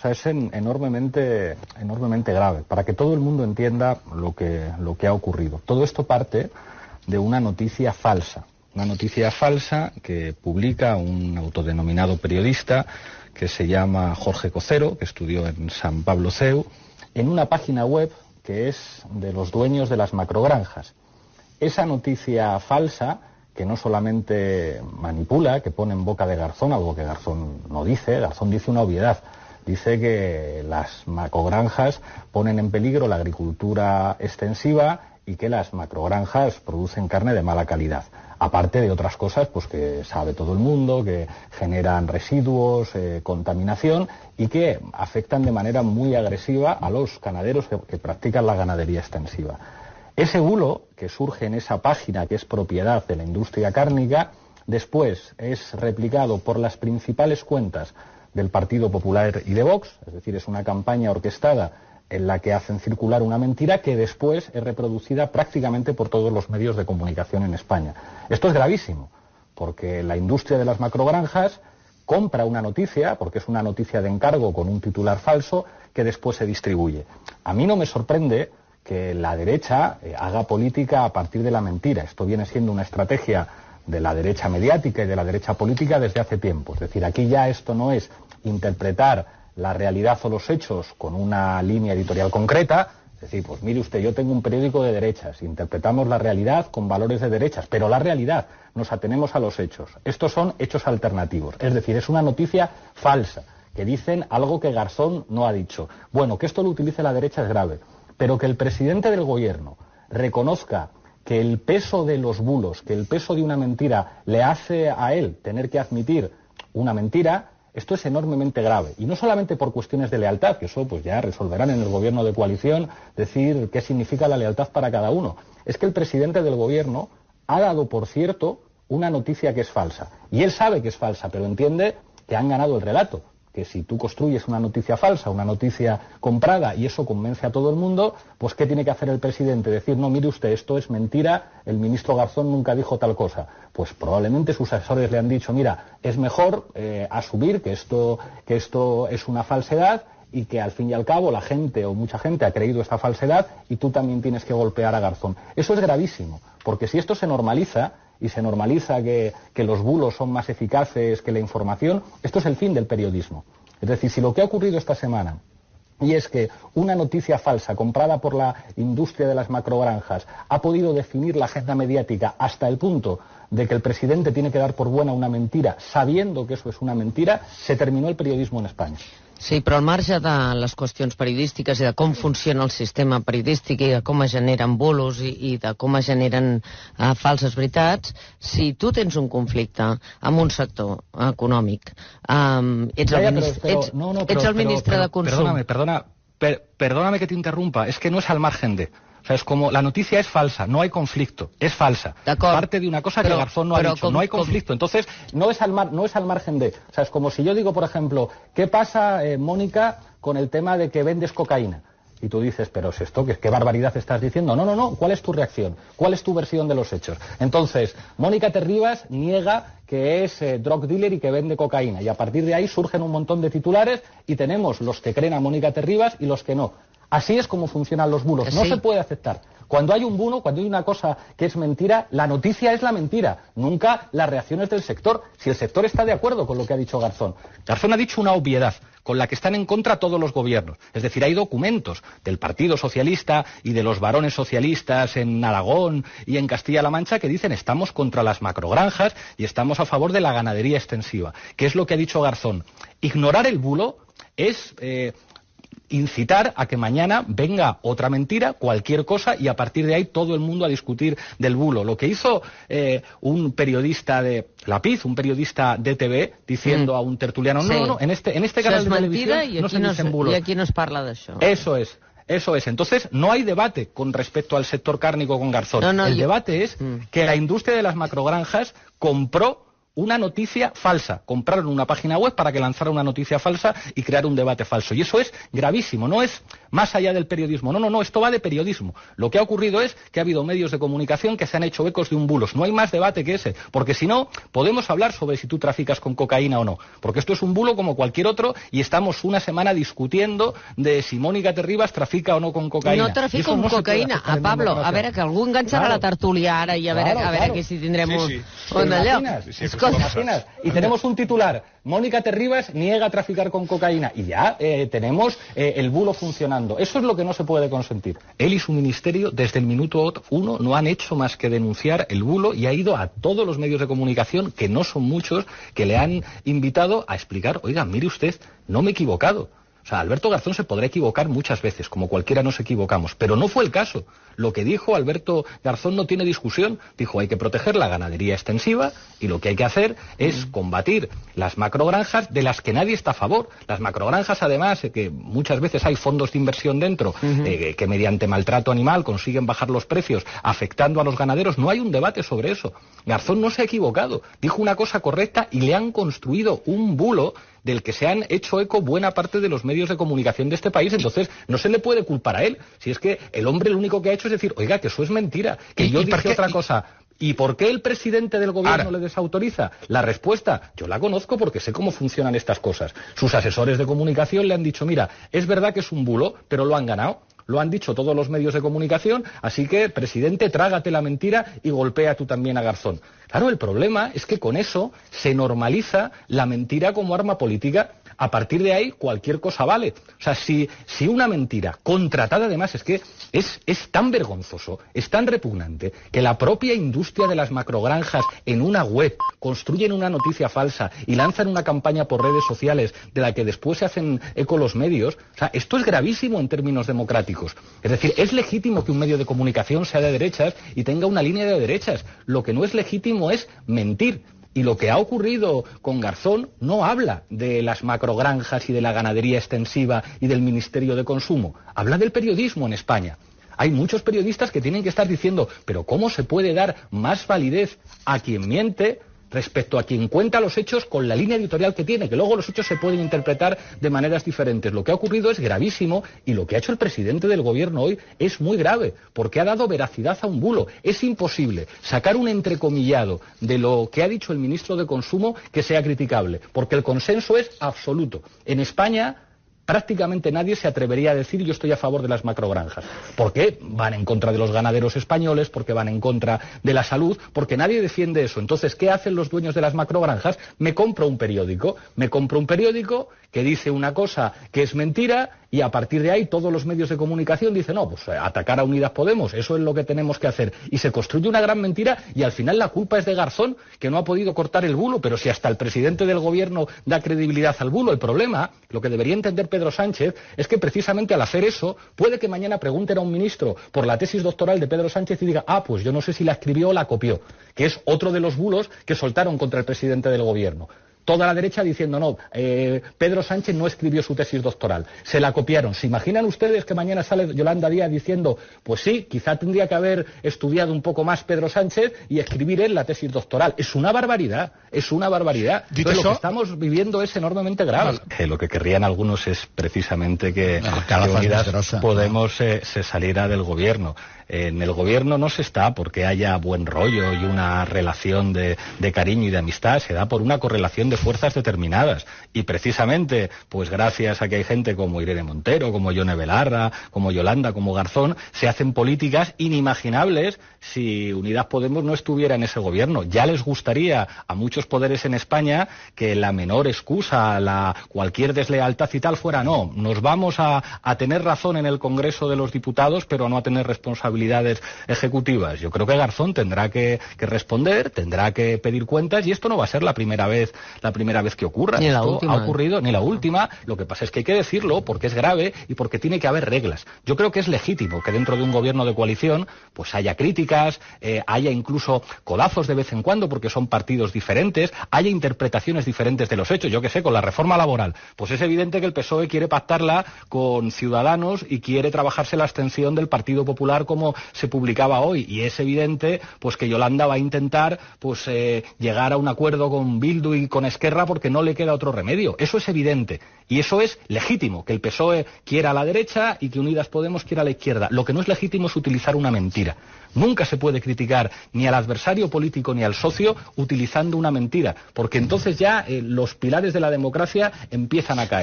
sea, es enormemente grave, para que todo el mundo entienda lo que ha ocurrido. Todo esto parte de una noticia falsa que publica un autodenominado periodista que se llama Jorge Cocero, que estudió en San Pablo CEU, en una página web que es de los dueños de las macrogranjas. Esa noticia falsa, que no solamente manipula, que pone en boca de Garzón algo que Garzón no dice, Garzón dice una obviedad. Dice que las macrogranjas ponen en peligro la agricultura extensiva y que las macrogranjas producen carne de mala calidad. Aparte de otras cosas pues que sabe todo el mundo, que generan residuos, contaminación y que afectan de manera muy agresiva a los ganaderos que practican la ganadería extensiva. Ese bulo que surge en esa página que es propiedad de la industria cárnica, después es replicado por las principales cuentas del Partido Popular y de Vox, es decir, es una campaña orquestada en la que hacen circular una mentira que después es reproducida prácticamente por todos los medios de comunicación en España. Esto es gravísimo, porque la industria de las macrogranjas compra una noticia, porque es una noticia de encargo con un titular falso, que después se distribuye. A mí no me sorprende que la derecha haga política a partir de la mentira. Esto viene siendo una estrategia de la derecha mediática y de la derecha política desde hace tiempo. Es decir, aquí ya esto no es interpretar la realidad o los hechos con una línea editorial concreta, es decir, pues mire usted, yo tengo un periódico de derechas, interpretamos la realidad con valores de derechas, pero la realidad, nos atenemos a los hechos. Estos son hechos alternativos, es decir, es una noticia falsa, que dicen algo que Garzón no ha dicho. Bueno, que esto lo utilice la derecha es grave, pero que el presidente del gobierno reconozca que el peso de los bulos, que el peso de una mentira le hace a él tener que admitir una mentira, esto es enormemente grave. Y no solamente por cuestiones de lealtad, que eso pues ya resolverán en el gobierno de coalición, decir qué significa la lealtad para cada uno. Es que el presidente del gobierno ha dado por cierto una noticia que es falsa. Y él sabe que es falsa, pero entiende que han ganado el relato. Que si tú construyes una noticia falsa, una noticia comprada, y eso convence a todo el mundo, pues ¿qué tiene que hacer el presidente? Decir, no, mire usted, esto es mentira, el ministro Garzón nunca dijo tal cosa. Pues probablemente sus asesores le han dicho, mira, es mejor asumir que esto es una falsedad y que al fin y al cabo la gente o mucha gente ha creído esta falsedad y tú también tienes que golpear a Garzón. Eso es gravísimo, porque si esto se normaliza, y se normaliza que los bulos son más eficaces que la información, esto es el fin del periodismo. Es decir, si lo que ha ocurrido esta semana, y es que una noticia falsa comprada por la industria de las macrogranjas ha podido definir la agenda mediática hasta el punto de que el presidente tiene que dar por buena una mentira, sabiendo que eso es una mentira, se terminó el periodismo en España. Sí, però al marge de les qüestions periodístiques i de com funciona el sistema periodístic i de com es generen bulos i de com es generen falses veritats, si tu tens un conflicte amb un sector econòmic, ets el ministre de Consum... Perdóname que te interrumpa, es que no es al margen de... O sea, es como, la noticia es falsa, no hay conflicto, es falsa. Parte de una cosa que Garzón no ha dicho, no hay conflicto. Entonces, no es al margen de... O sea, es como si yo digo, por ejemplo, ¿qué pasa, Mónica, con el tema de que vendes cocaína? Y tú dices, pero es esto, ¿qué barbaridad estás diciendo? No, ¿cuál es tu reacción? ¿Cuál es tu versión de los hechos? Entonces, Mónica Terribas niega que es drug dealer y que vende cocaína. Y a partir de ahí surgen un montón de titulares y tenemos los que creen a Mónica Terribas y los que no. Así es como funcionan los bulos. No se puede aceptar. Cuando hay un bulo, cuando hay una cosa que es mentira, la noticia es la mentira, nunca las reacciones del sector. Si el sector está de acuerdo con lo que ha dicho Garzón. Garzón ha dicho una obviedad, con la que están en contra todos los gobiernos. Es decir, hay documentos del Partido Socialista y de los varones socialistas en Aragón y en Castilla-La Mancha que dicen estamos contra las macrogranjas y estamos a favor de la ganadería extensiva. ¿Qué es lo que ha dicho Garzón? Ignorar el bulo es... incitar a que mañana venga otra mentira, cualquier cosa, y a partir de ahí todo el mundo a discutir del bulo. Lo que hizo un periodista de La Piz, un periodista de TV, diciendo a un tertuliano, no, en este canal de televisión no se dicen bulos. I aquí no es parla d'això. Eso es. Entonces, no hay debate con respecto al sector cárnico con Garzón. El debate es que la industria de las macrogranjas compró una noticia falsa. Compraron una página web para que lanzara una noticia falsa y crear un debate falso. Y eso es gravísimo. No es más allá del periodismo. No, esto va de periodismo. Lo que ha ocurrido es que ha habido medios de comunicación que se han hecho ecos de un bulos. No hay más debate que ese, porque si no, podemos hablar sobre si tú traficas con cocaína o no, porque esto es un bulo como cualquier otro y estamos una semana discutiendo de si Mónica Terribas trafica o no con cocaïna. No trafica con cocaïna. A Pablo, a veure, que algú enganxarà la tertúlia ara i a veure que si tindrem un d'allò. Imaginas. Y tenemos un titular, Mónica Terribas niega traficar con cocaína y ya tenemos el bulo funcionando. Eso es lo que no se puede consentir. Él y su ministerio desde el minuto 1 no han hecho más que denunciar el bulo y ha ido a todos los medios de comunicación, que no son muchos, que le han invitado a explicar, oiga, mire usted, no me he equivocado. O sea, Alberto Garzón se podrá equivocar muchas veces, como cualquiera nos equivocamos, pero no fue el caso. Lo que dijo Alberto Garzón no tiene discusión. Dijo, hay que proteger la ganadería extensiva y lo que hay que hacer es combatir las macrogranjas de las que nadie está a favor. Las macrogranjas, además, que muchas veces hay fondos de inversión dentro, que mediante maltrato animal consiguen bajar los precios, afectando a los ganaderos. No hay un debate sobre eso. Garzón no se ha equivocado. Dijo una cosa correcta y le han construido un bulo del que se han hecho eco buena parte de los medios de comunicación de este país. Entonces, no se le puede culpar a él. Si es que el hombre lo único que ha hecho es decir, oiga, que eso es mentira, que yo dije otra cosa. ¿Y por qué el presidente del gobierno le desautoriza? La respuesta, yo la conozco porque sé cómo funcionan estas cosas. Sus asesores de comunicación le han dicho, mira, es verdad que es un bulo, pero lo han ganado. Lo han dicho todos los medios de comunicación, así que, presidente, trágate la mentira y golpea tú también a Garzón. Claro, el problema es que con eso se normaliza la mentira como arma política. A partir de ahí, cualquier cosa vale. O sea, si una mentira, contratada además, es que es tan vergonzoso, es tan repugnante, que la propia industria de las macrogranjas en una web construyen una noticia falsa y lanzan una campaña por redes sociales de la que después se hacen eco los medios. O sea, esto es gravísimo en términos democráticos. Es decir, es legítimo que un medio de comunicación sea de derechas y tenga una línea de derechas. Lo que no es legítimo es mentir. Y lo que ha ocurrido con Garzón no habla de las macrogranjas y de la ganadería extensiva y del Ministerio de Consumo. Habla del periodismo en España. Hay muchos periodistas que tienen que estar diciendo, pero ¿cómo se puede dar más validez a quien miente respecto a quien cuenta los hechos con la línea editorial que tiene, que luego los hechos se pueden interpretar de maneras diferentes? Lo que ha ocurrido es gravísimo y lo que ha hecho el presidente del gobierno hoy es muy grave, porque ha dado veracidad a un bulo. Es imposible sacar un entrecomillado de lo que ha dicho el ministro de Consumo que sea criticable, porque el consenso es absoluto. En España prácticamente nadie se atrevería a decir yo estoy a favor de las macrogranjas. ¿Por qué? Van en contra de los ganaderos españoles, porque van en contra de la salud, porque nadie defiende eso. Entonces, ¿qué hacen los dueños de las macrogranjas? Me compro un periódico que dice una cosa que es mentira y a partir de ahí todos los medios de comunicación dicen, no, pues atacar a Unidas Podemos, eso es lo que tenemos que hacer. Y se construye una gran mentira y al final la culpa es de Garzón, que no ha podido cortar el bulo, pero si hasta el presidente del gobierno da credibilidad al bulo. El problema, lo que debería entender Pedro Sánchez, es que precisamente al hacer eso, puede que mañana pregunten a un ministro por la tesis doctoral de Pedro Sánchez y diga, pues yo no sé si la escribió o la copió, que es otro de los bulos que soltaron contra el presidente del gobierno. Toda la derecha diciendo, no, Pedro Sánchez no escribió su tesis doctoral, se la copiaron. ¿Se imaginan ustedes que mañana sale Yolanda Díaz diciendo, pues sí, quizá tendría que haber estudiado un poco más Pedro Sánchez y escribir él la tesis doctoral? Es una barbaridad, es una barbaridad. Entonces, lo que estamos viviendo es enormemente grave. Lo que querrían algunos es precisamente que Unidas Podemos se saliera del gobierno. En el gobierno no se está porque haya buen rollo y una relación de cariño y de amistad, se da por una correlación de fuerzas determinadas. Y precisamente, pues gracias a que hay gente como Irene Montero, como Yone Belarra, como Yolanda, como Garzón, se hacen políticas inimaginables si Unidas Podemos no estuviera en ese gobierno. Ya les gustaría a muchos poderes en España que la menor excusa, cualquier deslealtad y tal fuera, no, nos vamos a tener razón en el Congreso de los Diputados, pero no a tener responsabilidades ejecutivas. Yo creo que Garzón tendrá que responder, tendrá que pedir cuentas, y esto no va a ser la primera vez que ocurra. Ni la esto última. Ha ocurrido, ni la última. Lo que pasa es que hay que decirlo porque es grave y porque tiene que haber reglas. Yo creo que es legítimo que dentro de un gobierno de coalición pues haya críticas, haya incluso codazos de vez en cuando porque son partidos diferentes, haya interpretaciones diferentes de los hechos. Yo qué sé, con la reforma laboral, pues es evidente que el PSOE quiere pactarla con Ciudadanos y quiere trabajarse la abstención del Partido Popular como se publicaba hoy, y es evidente pues que Yolanda va a intentar pues llegar a un acuerdo con Bildu y con Esquerra porque no le queda otro remedio. Eso es evidente. Y eso es legítimo, que el PSOE quiera a la derecha y que Unidas Podemos quiera a la izquierda. Lo que no es legítimo es utilizar una mentira. Nunca se puede criticar ni al adversario político ni al socio utilizando una mentira, porque entonces ya los pilares de la democracia empiezan a caer.